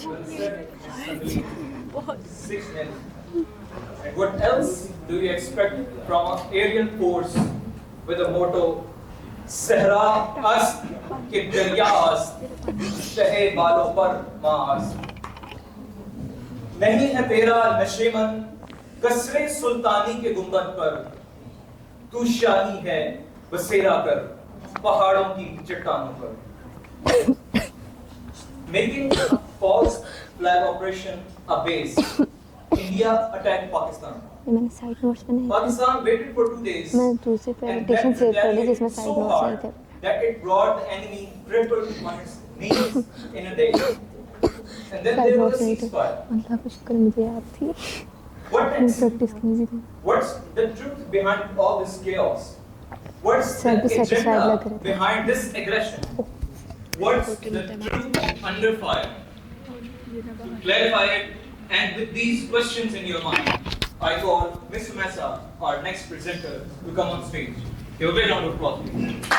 will set Sunil 6-0. And what else do you expect from an aerial force with a motto सहरा अस्त के दरिया अस्त शहे बालों पर मास्त नहीं है तेरा नशेमन कसरे सुल्तानी के गुंबद पर तू शाही है बसेरा कर पहाड़ों की चट्टानों पर making a false flag operation a base India attacked Pakistan मैंने साइड नोट्स बनाए Pakistan waited for 2 days मैं दूसरी प्रेजेंटेशन सेव कर ली जिसमें साइड नोट्स नहीं थे that it brought the enemy crippled on its knees in a day and then there was a ceasefire अल्लाह का शुक्र मुझे याद थी what next प्रैक्टिस कीजिए थी what's the truth behind all this chaos what's the सब satisfied agenda लग रहे थे behind this aggression what's the truth under fire to clarify it and with these questions in your mind I call Ms. Mesa, our next presenter, to come on stage. Give a big round of applause, please.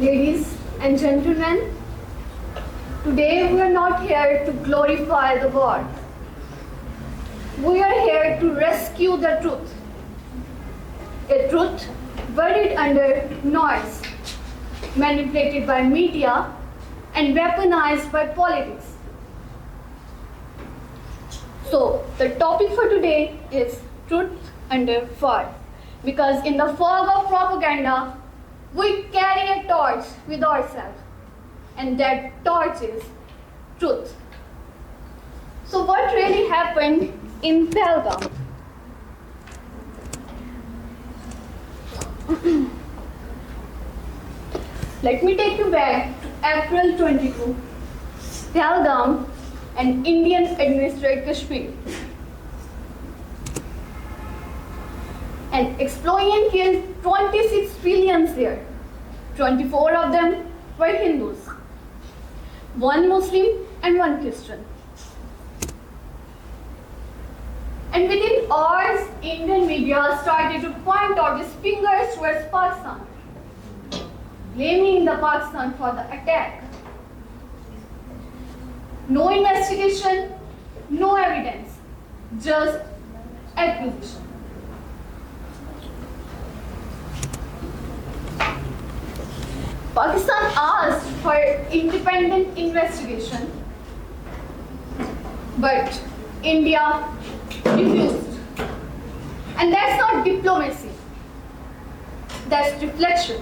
Ladies and gentlemen, today we are not here to glorify the war. We are here to rescue the truth. A truth buried under noise, manipulated by media and weaponized by politics. So, the topic for today is truth under fire. Because in the fog of propaganda, we carry a torch with ourselves, and that torch is truth. So what really happened in Pahalgam? Let me take you back to April 22, Pahalgam, an Indian administered Kashmir. An explosion killed 26 civilians there. 24 of them were Hindus, 1 Muslim and 1 Christian. And within hours, Indian media started to point out its fingers towards Pakistan, blaming the Pakistan for the attack. No investigation, no evidence, just accusation. Pakistan asked for independent investigation, but India refused. And that's not diplomacy, that's reflection.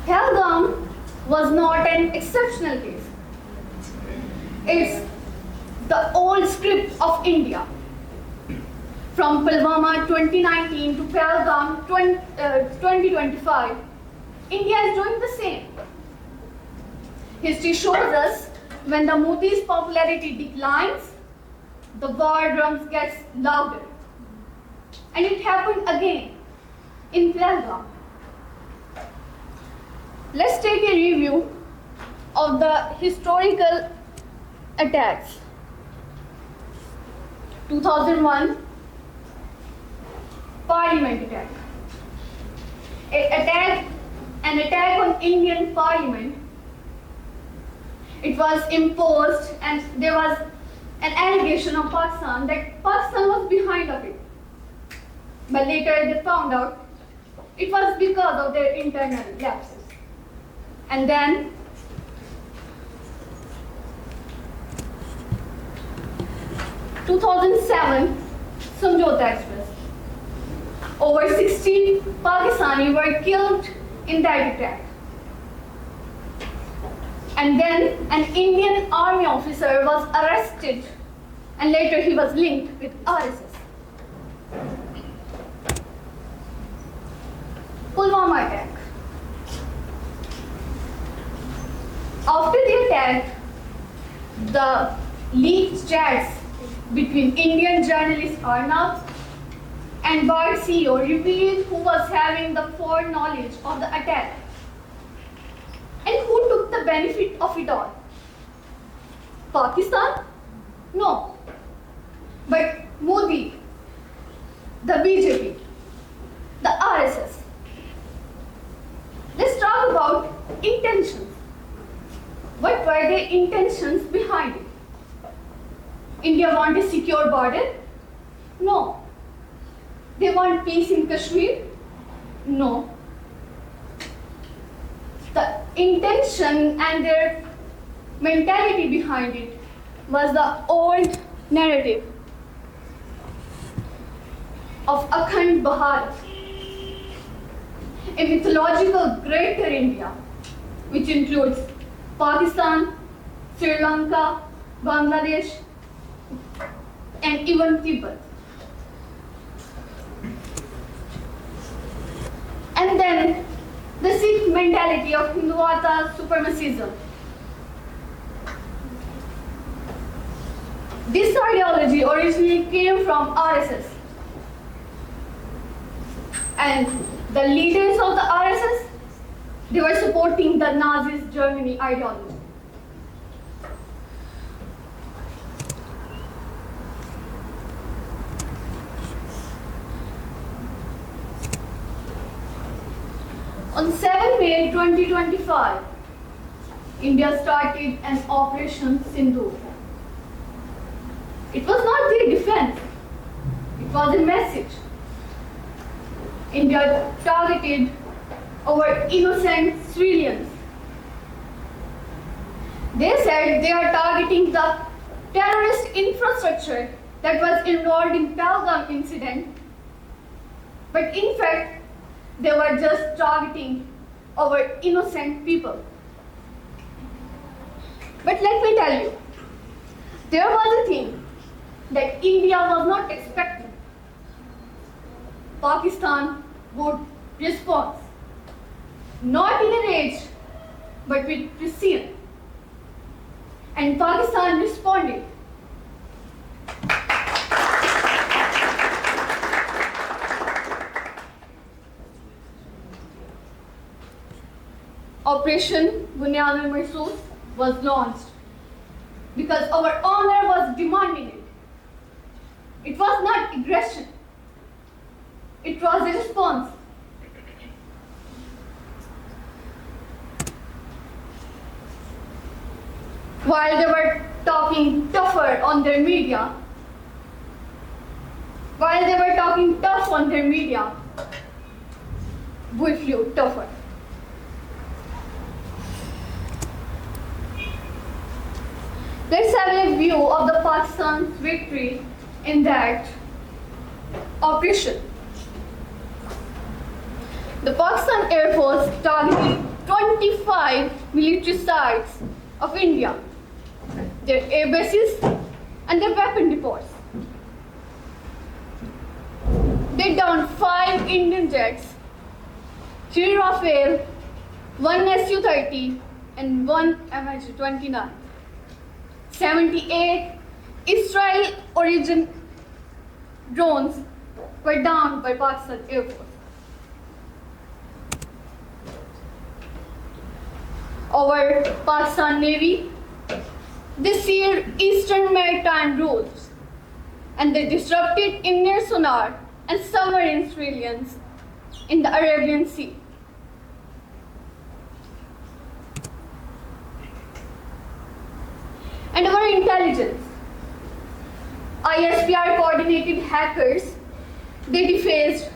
Pahalgam was not an exceptional case. It's the old script of India. From Pulwama 2019 to Pahalgam 2025, India is doing the same. History shows us when the Modi's popularity declines, the war drums gets louder. And it happened again in Pahalgam. Let's take a review of the historical attacks. 2001 Parliament attack. An attack on Indian Parliament. It was imposed and there was an allegation of Pakistan that Pakistan was behind of it. But later they found out it was because of their internal lapses. And then 2007 Samjhauta Express. Over 16 Pakistani were killed in that attack. And then an Indian army officer was arrested and later he was linked with RSS. Pulwama attack. After the attack, the leaked chats between Indian journalist Arnav and BARD CEO revealed who was having the foreknowledge of the attack and who took the benefit of it all. Pakistan? No. But Modi, the BJP, the RSS. Let's talk about intentions. What were the intentions behind it? India want a secure border? No. They want peace in Kashmir? No. The intention and their mentality behind it was the old narrative of Akhand Bharat, a mythological greater India, which includes Pakistan, Sri Lanka, Bangladesh, and even Tibet. And then the Sikh mentality of Hindutva supremacism. This ideology originally came from RSS. And the leaders of the RSS, they were supporting the Nazis Germany ideology. On 7 May 2025, India started an Operation Sindoor. It was not their defense, it was a message. India targeted our innocent civilians. They said they are targeting the terrorist infrastructure that was involved in Pahalgam incident, but in fact, they were just targeting our innocent people. But let me tell you, there was a thing that India was not expecting. Pakistan would respond, not in a rage, but with precision. And Pakistan responded. Operation Bunyad-ul-Mahsoos was launched because our honor was demanding it. It was not aggression. It was a response. While they were talking tougher on their media, we flew tougher. Let's have a view of the Pakistan's victory in that operation. The Pakistan Air Force targeted 25 military sites of India, their air bases and their weapon depots. They downed 5 Indian jets, 3 Rafale, 1 Su-30 and 1 MH-29. 78 Israel origin drones were downed by Pakistan Air Force. Our Pakistan Navy, they sealed Eastern Maritime routes and they disrupted Indian sonar and submarine surveillance in the Arabian Sea. And our intelligence, ISPR coordinated hackers, they defaced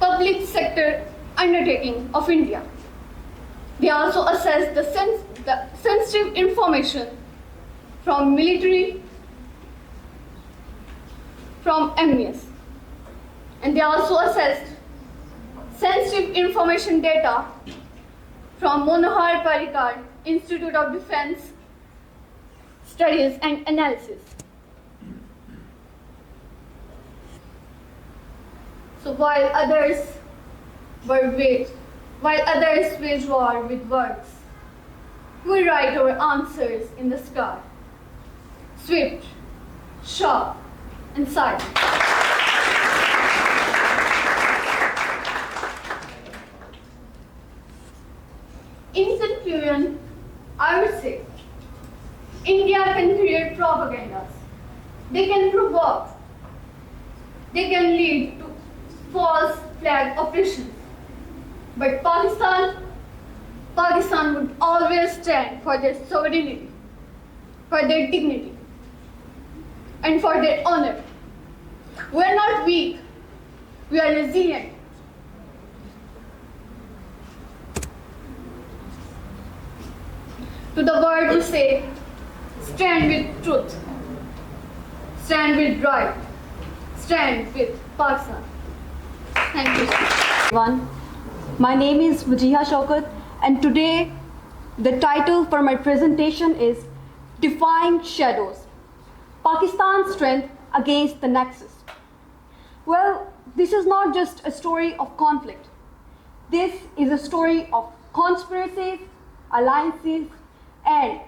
public sector undertaking of India. They also assessed the sensitive information from military, from MES. And they also assessed sensitive information data from Manohar Parrikar Institute of Defense Studies and Analysis. So while others waged war with words, we write our answers in the sky, swift, sharp, and silent. In conclusion, I would say, India can create propagandas. They can provoke. They can lead to false flag operations. But Pakistan would always stand for their sovereignty, for their dignity, and for their honor. We are not weak. We are resilient. To the world we say, stand with truth, stand with right, stand with Pakistan. Thank you. Everyone, my name is Wajiha Shaukat, and today the title for my presentation is Defying Shadows, Pakistan's Strength Against the Nexus. Well, this is not just a story of conflict. This is a story of conspiracies, alliances, and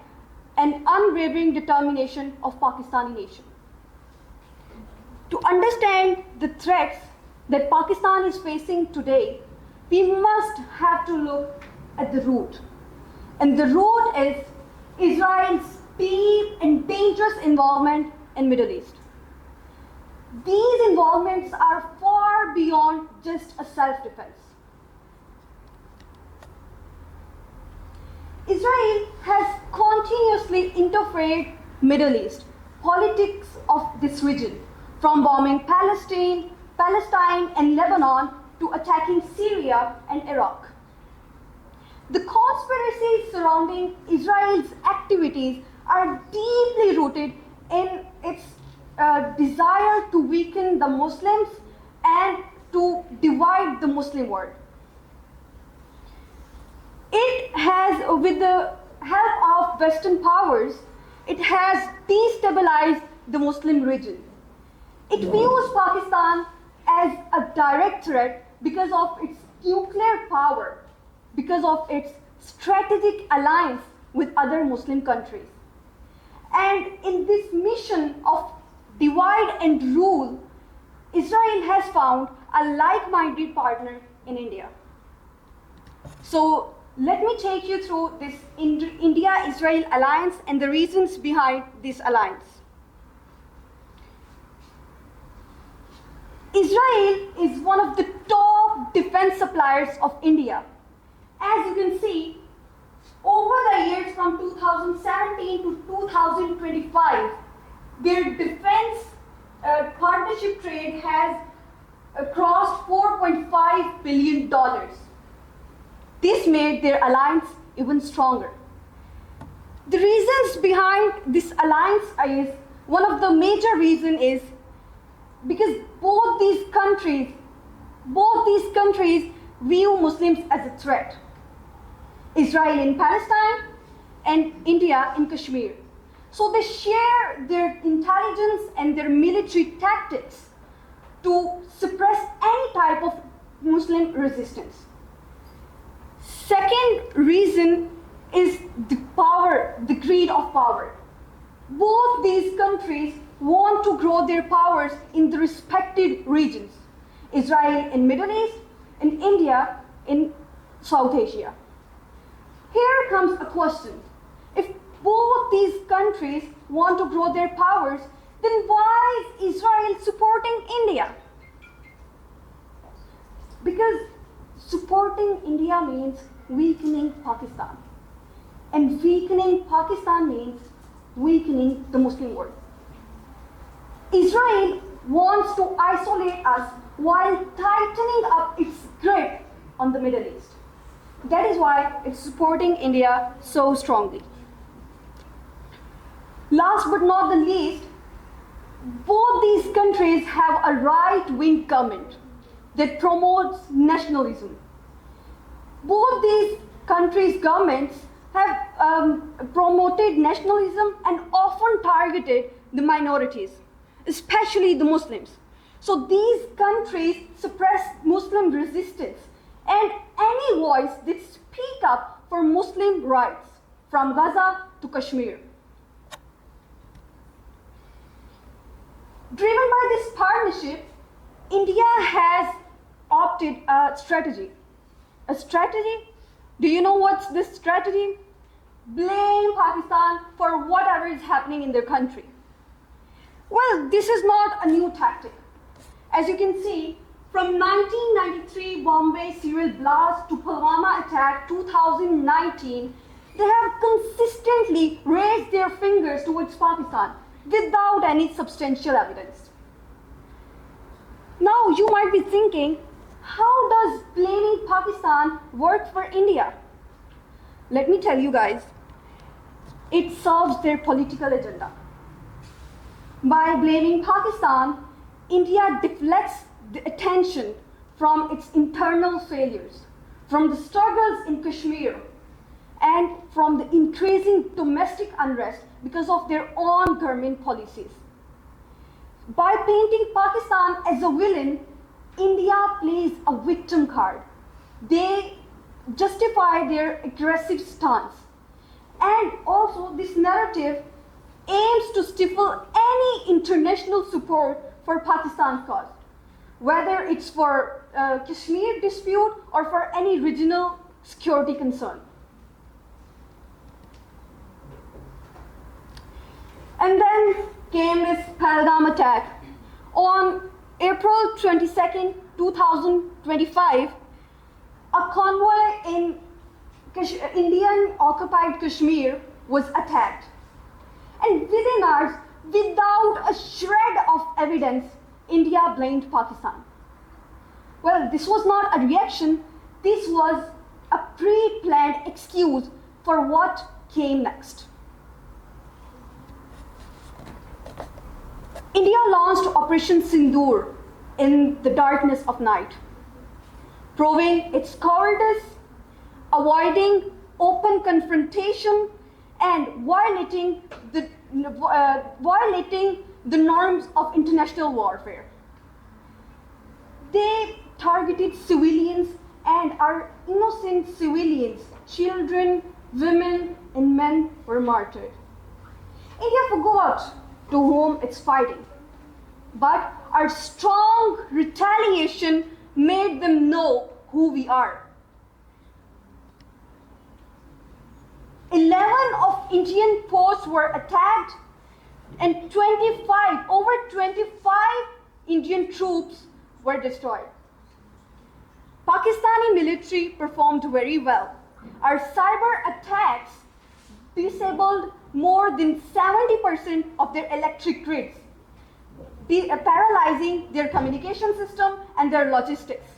an unwavering determination of Pakistani nation. To understand the threats that Pakistan is facing today, we must have to look at the root. And the root is Israel's deep and dangerous involvement in Middle East. These involvements are far beyond just a self-defense. Israel has continuously interfered Middle East politics of this region, from bombing Palestine and Lebanon to attacking Syria and Iraq. The conspiracies surrounding Israel's activities are deeply rooted in its desire to weaken the Muslims and to divide the Muslim world. It has, with the help of Western powers, it has destabilized the Muslim region. It views Pakistan as a direct threat because of its nuclear power, because of its strategic alliance with other Muslim countries. And in this mission of divide and rule, Israel has found a like-minded partner in India. So let me take you through this India-Israel alliance and the reasons behind this alliance. Israel is one of the top defense suppliers of India. As you can see, over the years from 2017 to 2025, their defense partnership trade has crossed $4.5 billion. This made their alliance even stronger. The reasons behind this alliance is, one of the major reasons is because both these countries view Muslims as a threat. Israel in Palestine and India in Kashmir. So they share their intelligence and their military tactics to suppress any type of Muslim resistance. Second reason is the power, the greed of power. Both these countries want to grow their powers in the respective regions. Israel in Middle East and India in South Asia. Here comes a question. If both these countries want to grow their powers, then why is Israel supporting India? Because supporting India means weakening Pakistan. And weakening Pakistan means weakening the Muslim world. Israel wants to isolate us while tightening up its grip on the Middle East. That is why it's supporting India so strongly. Last but not the least, both these countries have a right-wing government that promotes nationalism. Both these countries' governments have promoted nationalism and often targeted the minorities, especially the Muslims. So these countries suppress Muslim resistance and any voice that speak up for Muslim rights, from Gaza to Kashmir. Driven by this partnership, India has opted a strategy. A strategy? Do you know what's this strategy? Blame Pakistan for whatever is happening in their country. Well, this is not a new tactic. As you can see, from 1993 Bombay serial blast to Pulwama attack 2019, they have consistently raised their fingers towards Pakistan without any substantial evidence. Now you might be thinking, how does blaming Pakistan work for India? Let me tell you guys, it serves their political agenda. By blaming Pakistan, India deflects the attention from its internal failures, from the struggles in Kashmir, and from the increasing domestic unrest because of their own government policies. By painting Pakistan as a villain, India plays a victim card. They justify their aggressive stance. And also, this narrative aims to stifle any international support for Pakistan's cause, whether it's for Kashmir dispute or for any regional security concern. And then came this Pahalgam attack. On April 22nd, 2025, a convoy in Indian-occupied Kashmir was attacked. And within hours, without a shred of evidence, India blamed Pakistan. Well, this was not a reaction, this was a pre-planned excuse for what came next. India launched Operation Sindoor in the darkness of night, proving its cowardice, avoiding open confrontation, and violating the norms of international warfare. They targeted civilians, and our innocent civilians, children, women, and men were martyred. India forgot to whom it's fighting, but our strong retaliation made them know who we are. 11 of Indian posts were attacked, and over 25 Indian troops were destroyed. Pakistani military performed very well. Our cyber attacks disabled more than 70% of their electric grids, paralyzing their communication system and their logistics.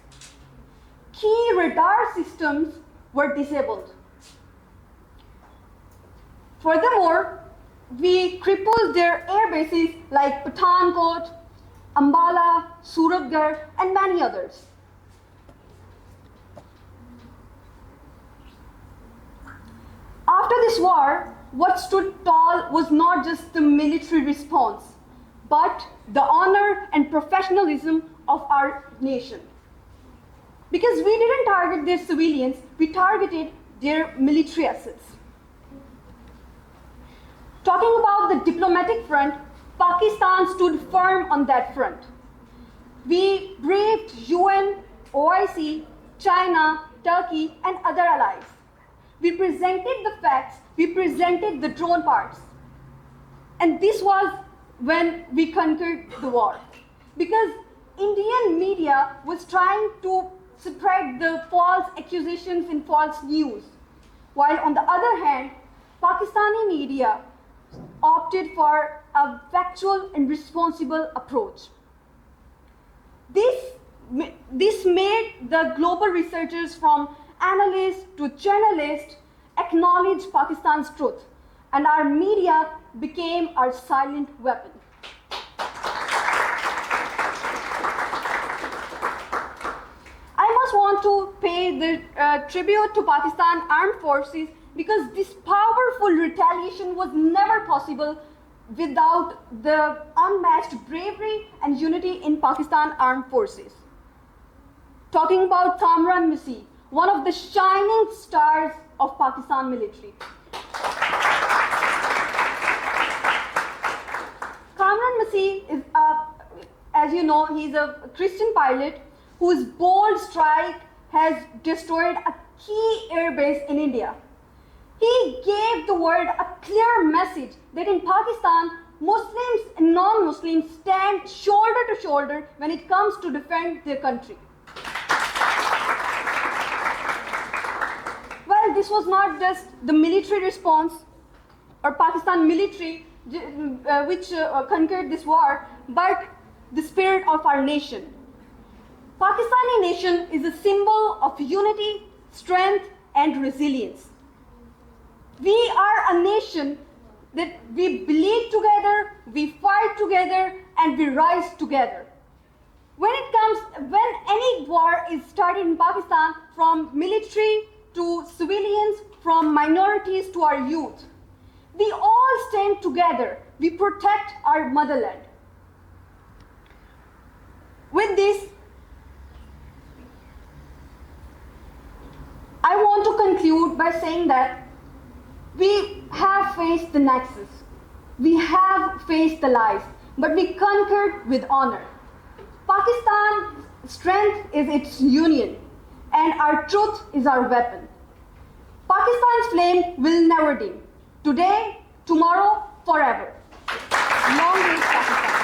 Key radar systems were disabled. Furthermore, we crippled their air bases like Pathankot, Ambala, Suratgarh, and many others. After this war, what stood tall was not just the military response, but the honor and professionalism of our nation. Because we didn't target their civilians, we targeted their military assets. Talking about the diplomatic front, Pakistan stood firm on that front. We briefed UN, OIC, China, Turkey, and other allies. We presented the facts, we presented the drone parts. And this was when we conquered the war. Because Indian media was trying to spread the false accusations and false news, while on the other hand, Pakistani media opted for a factual and responsible approach. This made the global researchers, from analysts to journalists, acknowledge Pakistan's truth, and our media became our silent weapon. I must want to pay pay the tribute to Pakistan Armed Forces because this powerful retaliation was never possible without the unmatched bravery and unity in Pakistan Armed Forces. Talking about Kamran Masih, one of the shining stars of Pakistan military. Kamran Masih is, as you know, he's a Christian pilot whose bold strike has destroyed a key airbase in India. He gave the world a clear message that in Pakistan, Muslims and non-Muslims stand shoulder to shoulder when it comes to defend their country. Well, this was not just the military response or Pakistan military which conquered this war, but the spirit of our nation. Pakistani nation is a symbol of unity, strength, and resilience. We are a nation that we bleed together, we fight together, and we rise together. When any war is started in Pakistan, from military to civilians, from minorities to our youth, we all stand together. We protect our motherland. With this, I want to conclude by saying that we have faced the nexus. We have faced the lies, but we conquered with honor. Pakistan's strength is its union, and our truth is our weapon. Pakistan's flame will never dim. Today, tomorrow, forever. Long live Pakistan.